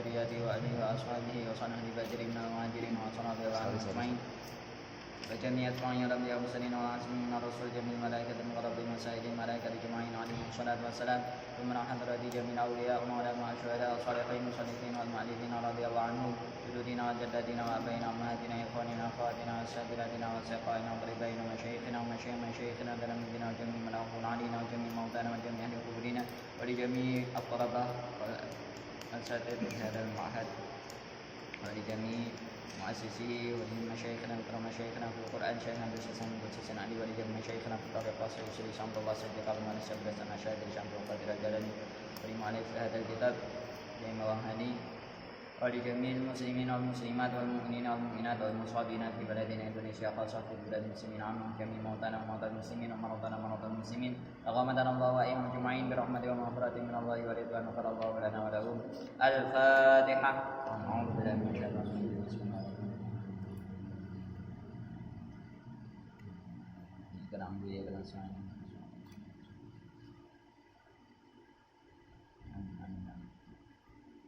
وذريته وآله وأصحابه وصحبه بدر من المهاجرين وصحبه أجمعين وجميع أتباعه الأنبياء والمرسلين والعاصمين الرسل جميع الملائكة المقربين وسائر الملائكة أجمعين عليهم الصلاة والسلام ثم حضرة جميع الأولياء والعلماء والشهداء والصالحين والصالحين والمؤلفين رضي الله عنهم جدودنا وجداتنا وأبائنا وأمهاتنا وإخواننا وأخواتنا وأساتذتنا وأصدقائنا وقريبائنا ومشايخنا ومشايخ مشايخنا ذنبنا وجميع من أغفر علينا وجميع موتانا وجميع أهل قبورنا ولجميع الطلبة والأساتذة هذا المعهد ولجميع مؤسسه ولمشايخنا وكرم مشايخنا في القرآن شيخنا بسسن بسسن علي ولجميع مشايخنا في الطريقة سيسري شمس الله صدق على نسبة أشهد شمس القدر الجلالي ولمؤلف هذا الكتاب لمواهني ولجميع المسلمين والمسلمات والمؤمنين والمؤمنات والمصابين في بلدنا إندونيسيا خاصة في بلاد المسلمين عامهم جميع موتانا وموتى المسلمين ومرضانا ومرضى المسلمين أغمدنا الله وإياهم أجمعين برحمته ومغفرة من الله ورضوانه غفر الله لنا ولهم الفاتحة أعوذ بالله من الشيطان الرجيم بسم الله الرحمن الرحيم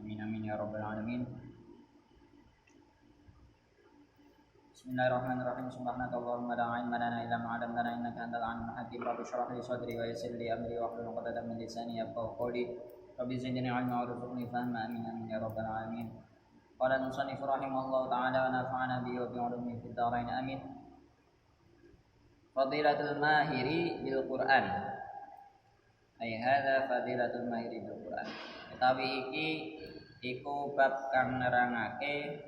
Amin amin ya rabbal alamin. Bismillahirrahmanirrahim. Subhanakallahumma la ilma lana illa ma 'allamtana innaka antal alimul hakim. Rabbi shrah li sadri wa yassir li amri wahlul 'uqdatam min lisani yafqahu qawli. Rabbi zidni 'ilma warzuqni fahma. Amin amin ya rabbal alamin. Qala al-musannif rahimahullahu ta'ala wa nafa'ana bihi wa bi 'ulumihi fid dharain. Amin. Fadilatul mahiri bil Qur'an. Ai hadza fadilatul mahiri bil Qur'an. Utawi iki iku bab kang nerangake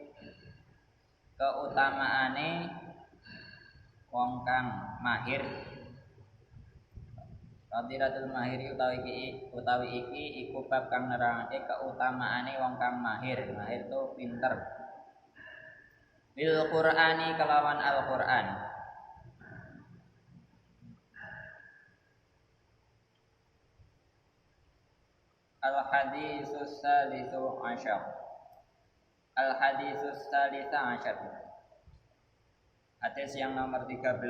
keutamaane wong kang mahir. Fadilatul mahiri utawi iki iku bab kang nerangake keutamaane wong kang mahir. Mahir itu pinter. Bil Qur'ani kelawan Al-Qur'an. Al-haditsus salisu asyar. Al-haditsus salisa asyar. Hadis yang nomor 13.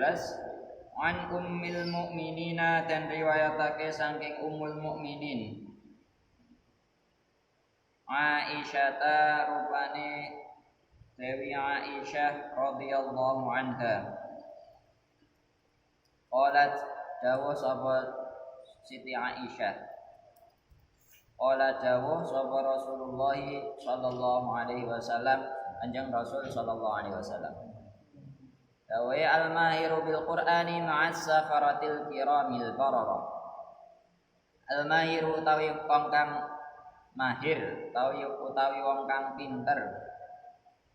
An ummil mu'minina, dan riwayatake saking ummul mukminin Aisyah rupane Dewi Aisyah radhiyallahu anha. Qalat dawuh sapa Siti Aisyah. Qala dawuh sapa Rasulullah sallallahu alaihi wasallam, anjing Rasul sallallahu alaihi wasallam. Dawuh al-mahiru bil Qur'ani ma'as safaratil kiramil barara. Al-mahiru utawi wong kang mahir, utawi wong kang pinter.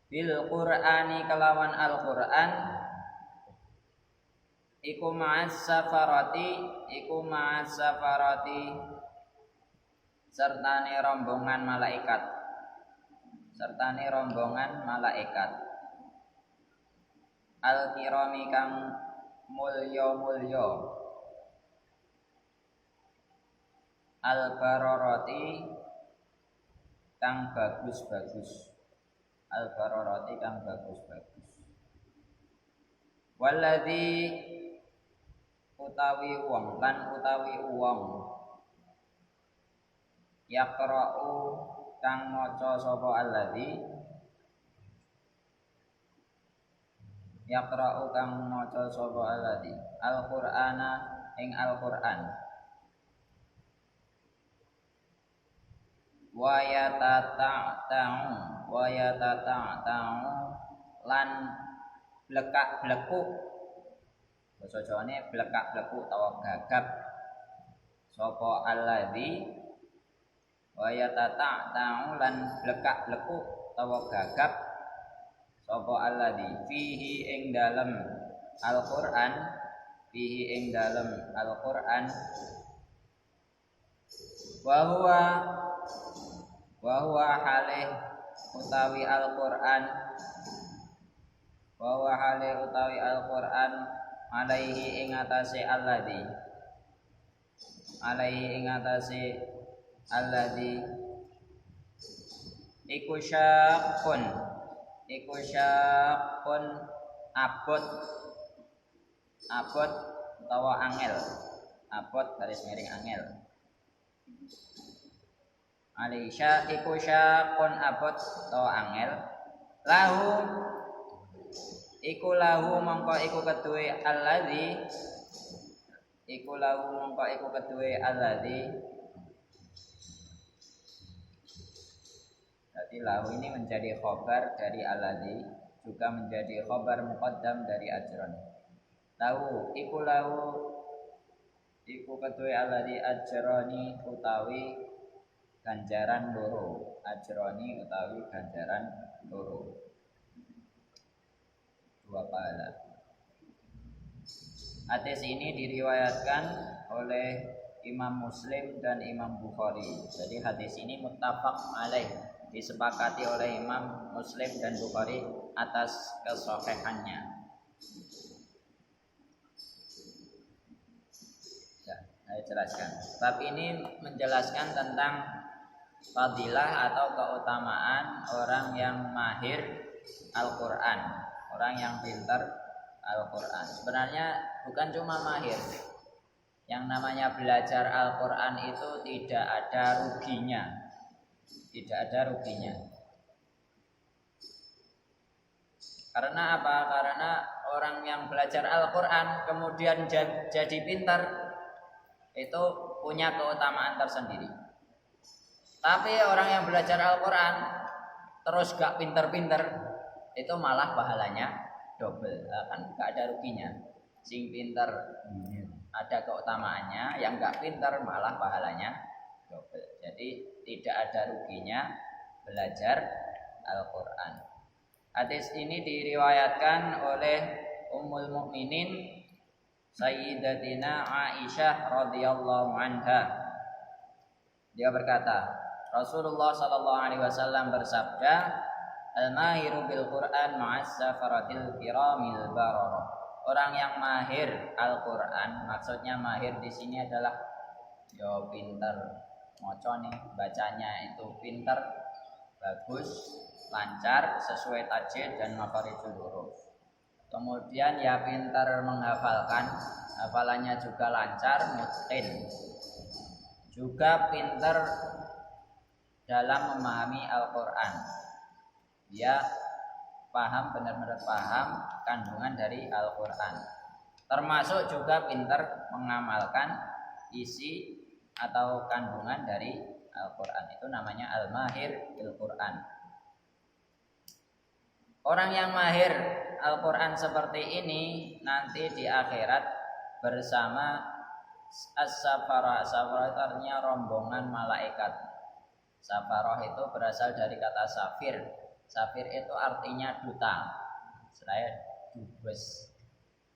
Bil Qur'ani kelawan Al-Qur'an iku ma'as safarati sertane rombongan malaikat al-kirami kang mulya al-bararati kang bagus-bagus walladzi utawi wong yaqra'u kang maca sapa alladzi al-Qur'ana ing Al-Qur'an wa yatata'u lan blekak-blekuk basa Jawane blekak-blekuk utawa gagap sapa alladzi wa yatata'u lan blekak-blekuk utawa gagap sapa alladzi fihi ing dalem Al-Qur'an wa huwa halih utawi Al-Qur'an alaihi ing atase alladzi iku syaqqun abot utawa angel, abot garis miring angel. Alisya iku syakun abot to angel lahu iku lahu mongko iku keduwe alladzi iku lahu mongko iku keduwe alladzi. Jadi lahu ini menjadi khobar dari alladzi, juga menjadi khobar muqaddam dari ajron. Lahu iku keduwe alladzi ajroni utawi ganjaran loro. Ajroni utawi ganjaran loro. Dua pahala. Hadis ini diriwayatkan oleh Imam Muslim dan Imam Bukhari. Jadi hadis ini muttafaq alaih, disepakati oleh Imam Muslim dan Bukhari atas kesahihannya. Ya, saya jelaskan. Bab ini menjelaskan tentang fadilah atau keutamaan orang yang mahir Al-Quran, orang yang pintar Al-Quran. Sebenarnya bukan cuma mahir. Yang namanya belajar Al-Quran itu tidak ada ruginya. Tidak ada ruginya. Karena apa? Karena orang yang belajar Al-Quran kemudian jadi pintar, itu punya keutamaan tersendiri. Tapi orang yang belajar Al-Quran terus gak pinter-pinter, itu malah pahalanya double. Kan gak ada ruginya. Sing pinter ada keutamaannya, yang gak pinter malah pahalanya double. Jadi tidak ada ruginya belajar Al-Quran. Hadis ini diriwayatkan oleh Ummul Mukminin Sayyidatina Aisyah radhiyallahu anha. Dia berkata, Rasulullah sallallahu alaihi wasallam bersabda, "Al-mahiru bil Qur'an ma'as safaratil kiramil bararah." Orang yang mahir Al-Qur'an, maksudnya mahir di sini adalah pinter, maca nih, bacanya itu pinter, bagus, lancar, sesuai tajwid dan makharijul huruf. Kemudian ya pinter menghafalkan, hafalannya juga lancar, mutqin. Juga pinter dalam memahami Al-Quran. Dia paham, benar-benar paham kandungan dari Al-Quran. Termasuk juga pinter mengamalkan isi atau kandungan dari Al-Quran. Itu namanya al-mahir bil Quran. Orang yang mahir Al-Quran seperti ini nanti di akhirat bersama as-safarah. Safarah itu artinya rombongan malaikat. Safarah itu berasal dari kata safir. Safir itu artinya duta. Saya dubes,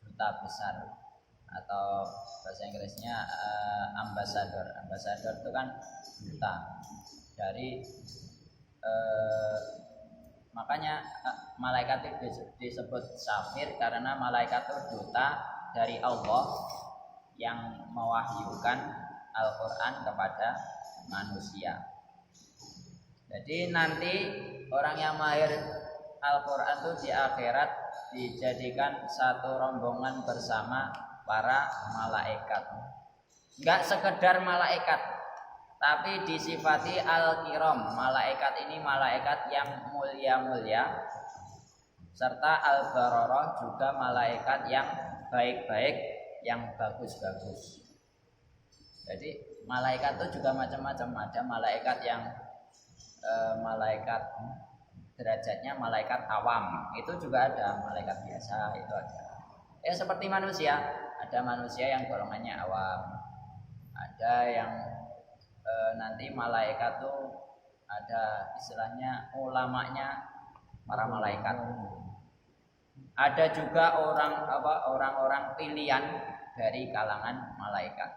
duta besar, atau bahasa Inggrisnya ambassador. Ambassador itu kan duta. Dari makanya malaikat itu disebut safir karena malaikat itu duta dari Allah yang mewahyukan Al-Quran kepada manusia. Jadi nanti orang yang mahir Al-Quran itu di akhirat dijadikan satu rombongan bersama para malaikat. Enggak sekedar malaikat, tapi disifati al-kiram. Malaikat ini malaikat yang mulia-mulia, serta al-bararah juga malaikat yang baik-baik, yang bagus-bagus. Jadi malaikat itu juga macam-macam. Ada malaikat yang malaikat derajatnya malaikat awam, itu juga ada. Malaikat biasa itu ada. Ya seperti manusia, ada manusia yang golongannya awam, ada yang nanti malaikat tuh ada istilahnya ulamanya para malaikat. Ada juga orang-orang pilihan dari kalangan malaikat.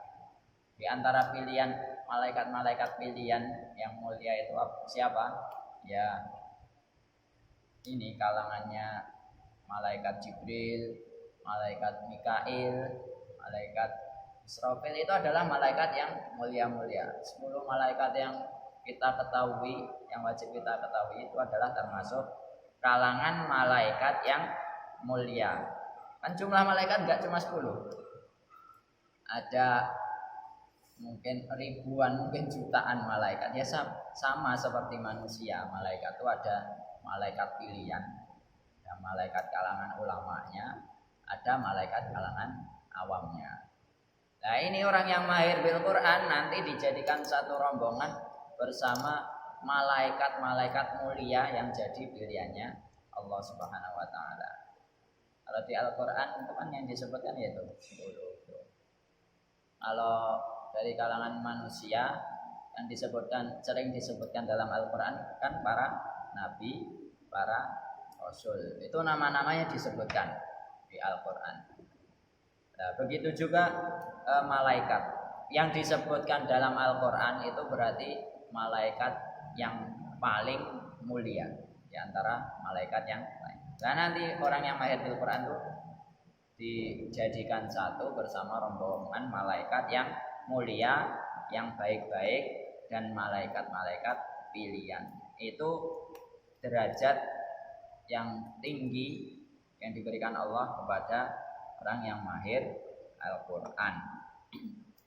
Di antara pilihan malaikat-malaikat pilihan yang mulia itu siapa? Ya ini kalangannya malaikat Jibril, malaikat Mikail, malaikat Israfil. Itu adalah malaikat yang mulia-mulia. 10 malaikat yang kita ketahui, yang wajib kita ketahui itu adalah termasuk kalangan malaikat yang mulia. Kan jumlah malaikat enggak cuma 10. Ada mungkin ribuan, mungkin jutaan malaikat. Ya sama seperti manusia. Malaikat itu ada malaikat pilihan, ada malaikat kalangan ulamanya, ada malaikat kalangan awamnya. Nah ini orang yang mahir bil Quran nanti dijadikan satu rombongan bersama malaikat-malaikat mulia yang jadi pilihannya Allah Subhanahu wa taala. Kalau di Al-Qur'an itu kan yang disebutkan yaitu 10. Kalau dari kalangan manusia yang sering disebutkan dalam Al-Qur'an kan para nabi, para rasul. Itu nama-namanya disebutkan di Al-Qur'an. Nah, begitu juga malaikat yang disebutkan dalam Al-Qur'an itu berarti malaikat yang paling mulia di antara malaikat yang lain. Nah nanti orang yang mahir bil Quran itu dijadikan satu bersama rombongan malaikat yang mulia, yang baik-baik dan malaikat-malaikat pilihan. Itu derajat yang tinggi yang diberikan Allah kepada orang yang mahir Al-Quran.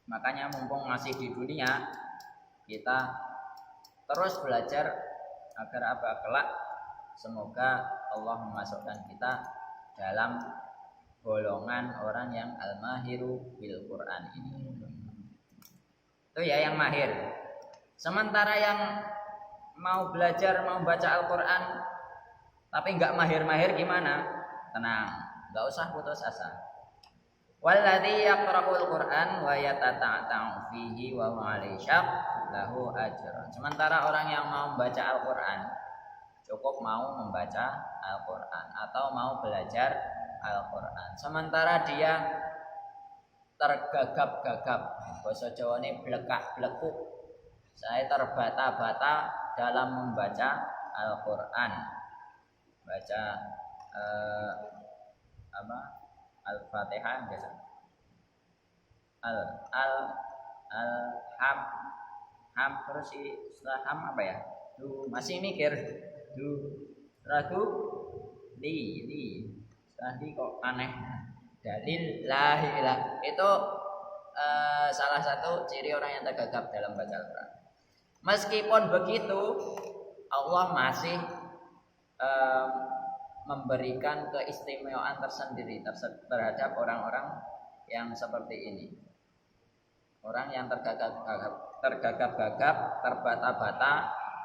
Makanya mumpung masih di dunia, kita terus belajar agar apa kelak semoga Allah memasukkan kita dalam golongan orang yang al-mahiru bil Quran ini. Itu ya yang mahir. Sementara yang mau belajar, mau baca Al-Quran tapi nggak mahir-mahir gimana? Tenang, nggak usah putus asa. Walladzi yaqra'ul Qur'an wa yatata'u fihi wa huwa alaisyaq lahu ajrun. Sementara orang yang mau membaca Al-Qur'an cukup mau membaca Al-Qur'an atau mau belajar Al-Qur'an. Sementara dia tergagap-gagap, basa Jawane blekak-blekuk. Saya terbata-bata dalam membaca Al-Qur'an. Baca Al-Fatihah biasa. Ham terus setelah ham apa ya? Masih mikir. Ragu li. Tadi kok aneh. Dalil la ilaha itu salah satu ciri orang yang tergagap dalam baca Al-Quran. Meskipun begitu, Allah masih memberikan keistimewaan tersendiri terhadap orang-orang yang seperti ini. Orang yang tergagap-gagap, terbata-bata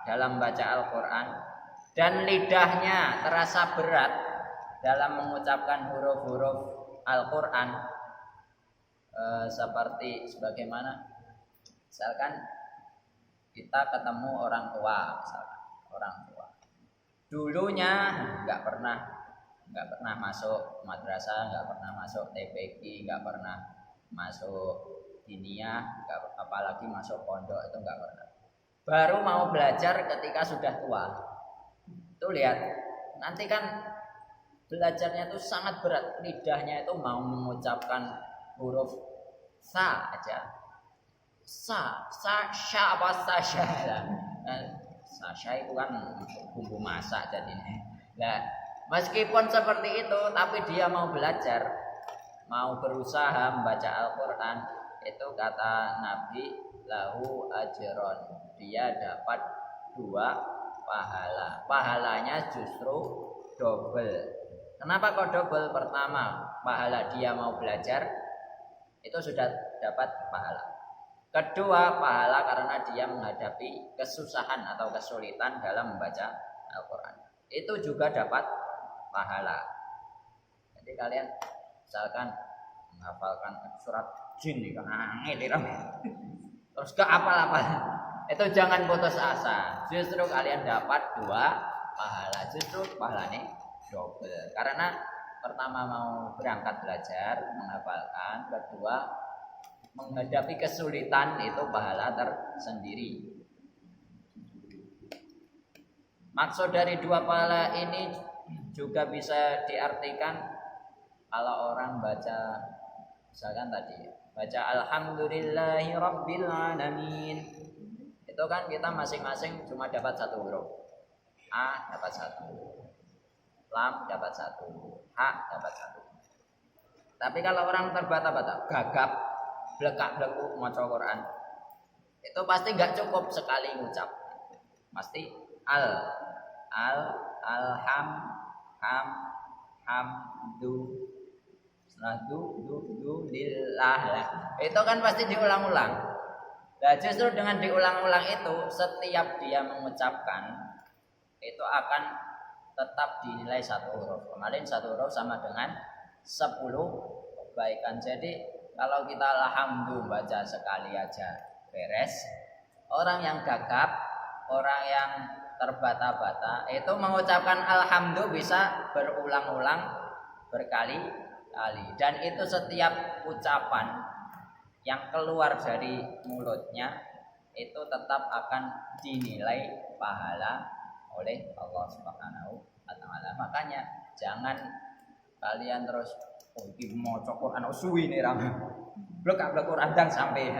dalam baca Al-Quran dan lidahnya terasa berat dalam mengucapkan huruf-huruf Al-Quran, seperti sebagaimana misalkan kita ketemu orang tua, misalkan orang tua dulunya nggak pernah masuk madrasah, nggak pernah masuk TPQ, nggak pernah masuk diniyah, apalagi masuk pondok, itu nggak pernah. Baru mau belajar ketika sudah tua. Tuh lihat, nanti kan belajarnya itu sangat berat, lidahnya itu mau mengucapkan huruf sa aja, sya apa sasya. Sasya itu kan bumbu masak jadinya. Nah, meskipun seperti itu, tapi dia mau belajar, mau berusaha membaca Al-Quran, itu kata Nabi lahu ajron, dia dapat 2 pahala. Pahalanya justru double. Kenapa kok double? Pertama, pahala dia mau belajar itu sudah dapat pahala. Kedua, pahala karena dia menghadapi kesusahan atau kesulitan dalam membaca Al-Quran. Itu juga dapat pahala. Jadi kalian misalkan menghafalkan surat jin nih, terus gak apal-apal, itu jangan putus asa. Justru kalian dapat 2 pahala. Justru pahalanya double. Karena pertama mau berangkat belajar, menghafalkan. Kedua, menghadapi kesulitan, itu pahala tersendiri. Maksud dari 2 pahala ini juga bisa diartikan kalau orang baca, misalkan tadi baca alhamdulillahi rabbil alamin, itu kan kita masing-masing cuma dapat 1 huruf. A dapat 1, lam dapat 1, ha dapat 1. Tapi kalau orang terbata-bata, gagap, blekak-bleku maca Quran. Itu pasti enggak cukup sekali ngucap. Pasti alham ham hamdu lillah. Itu kan pasti diulang-ulang. Nah, justru dengan diulang-ulang itu setiap dia mengucapkan itu akan tetap dinilai satu huruf. Kemarin satu huruf sama dengan 10 kebaikan. Jadi kalau kita alhamdulillah baca sekali aja beres. Orang yang gagap, orang yang terbata-bata itu mengucapkan alhamdulillah bisa berulang-ulang berkali-kali. Dan itu setiap ucapan yang keluar dari mulutnya itu tetap akan dinilai pahala oleh Allah Subhanahu wa taala. Makanya jangan kalian terus iki maca Quran suwi nih ram. Blek-blek Quran dan sampai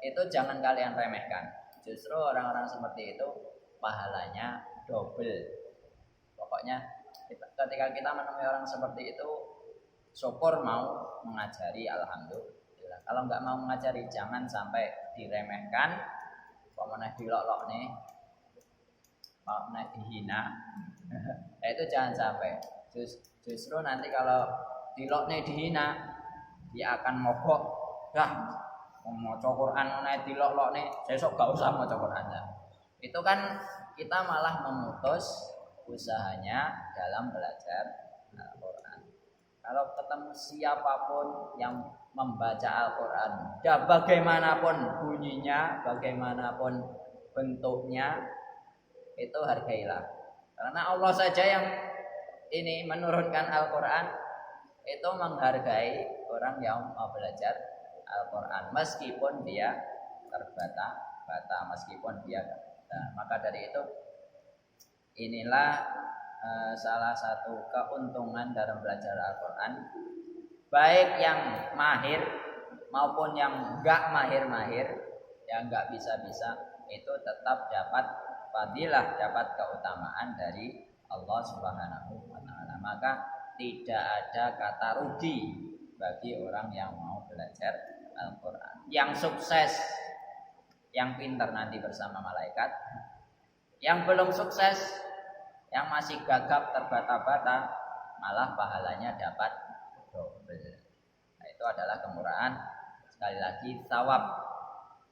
itu jangan kalian remehkan. Justru orang-orang seperti itu pahalanya double. Pokoknya ketika kita menemui orang seperti itu syukur mau mengajari alhamdulillah. Kalau nggak mau mengajari jangan sampai diremehkan, pemenang dilok-lok nih. Mau naik dihina, itu jangan sampai. Justru nanti kalau dilokne dihina, dia akan mogok. Dah, mau maca Quran naik dilok-lokne, sesuk gak usah maca Quran. Itu kan kita malah memutus usahanya dalam belajar Al-Quran. Kalau ketemu siapapun yang membaca Al-Quran, dan bagaimanapun bunyinya, bagaimanapun bentuknya, itu hargailah. Karena Allah saja yang ini menurunkan Al-Quran itu menghargai orang yang mau belajar Al-Quran meskipun dia terbata-bata, meskipun dia maka dari itu inilah salah satu keuntungan dalam belajar Al-Quran, baik yang mahir maupun yang enggak mahir-mahir, yang enggak bisa-bisa, itu tetap dapat fadilah, dapat keutamaan dari Allah Subhanahu wa taala. Maka tidak ada kata rugi bagi orang yang mau belajar Al-Quran. Yang sukses, yang pintar nanti bersama malaikat. Yang belum sukses, yang masih gagap terbata-bata, malah pahalanya dapat double. Nah, itu adalah kemurahan, sekali lagi thawab,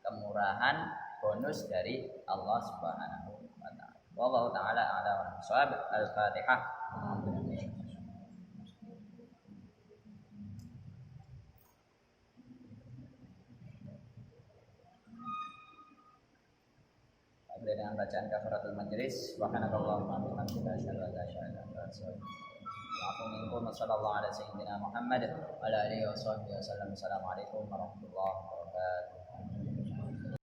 kemurahan bonus dari Allah Subhanahu wa taala. Wallahu taala a'lam bishawab. Al-Fatihah. Dengan bacaan kafaratul majlis, subhanakallahumma wa bihamdika asyhadu an la ilaha illa anta astaghfiruka wa sallallahu ala sayyidina Muhammad wa ala alihi wa sahbihi wasallam. Assalamualaikum warahmatullahi wabarakatuh.